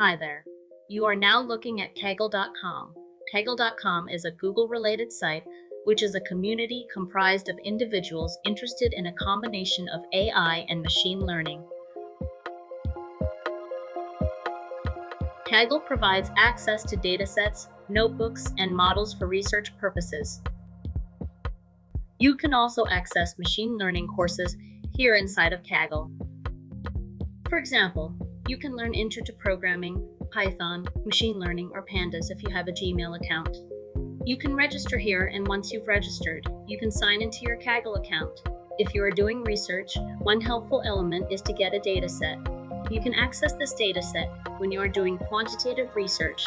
Hi there. You are now looking at Kaggle.com. Kaggle.com is a Google-related site, which is a community comprised of individuals interested in a combination of AI and machine learning. Kaggle provides access to datasets, notebooks, and models for research purposes. You can also access machine learning courses here inside of Kaggle. For example, you can learn Intro to Programming, Python, machine learning, or Pandas if you have a Gmail account. You can register here, and once you've registered, you can sign into your Kaggle account. If you are doing research, one helpful element is to get a dataset. You can access this dataset when you are doing quantitative research.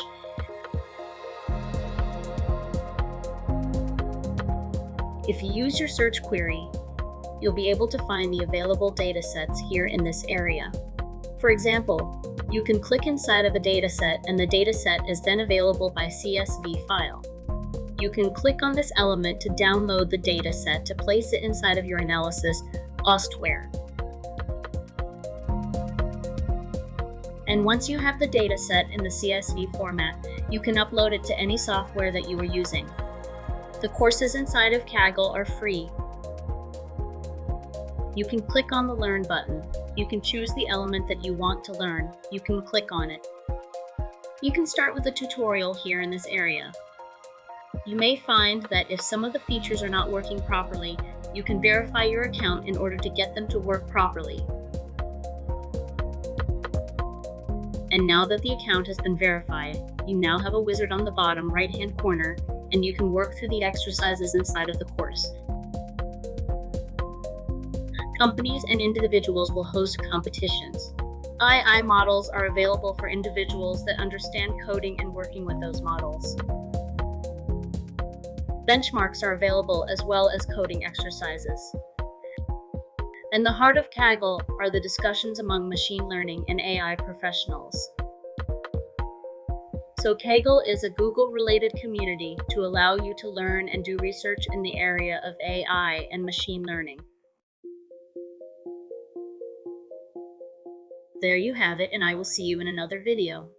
If you use your search query, you'll be able to find the available datasets here in this area. For example, you can click inside of a dataset and the dataset is then available by CSV file. You can click on this element to download the dataset to place it inside of your analysis software. And once you have the dataset in the CSV format, you can upload it to any software that you are using. The courses inside of Kaggle are free. You can click on the Learn button. You can choose the element that you want to learn. You can click on it. You can start with a tutorial here in this area. You may find that if some of the features are not working properly, you can verify your account in order to get them to work properly. And now that the account has been verified, you now have a wizard on the bottom right-hand corner, and you can work through the exercises inside of the course. Companies and individuals will host competitions. AI models are available for individuals that understand coding and working with those models. Benchmarks are available as well as coding exercises. And the heart of Kaggle are the discussions among machine learning and AI professionals. So Kaggle is a Google-related community to allow you to learn and do research in the area of AI and machine learning. There you have it, and I will see you in another video.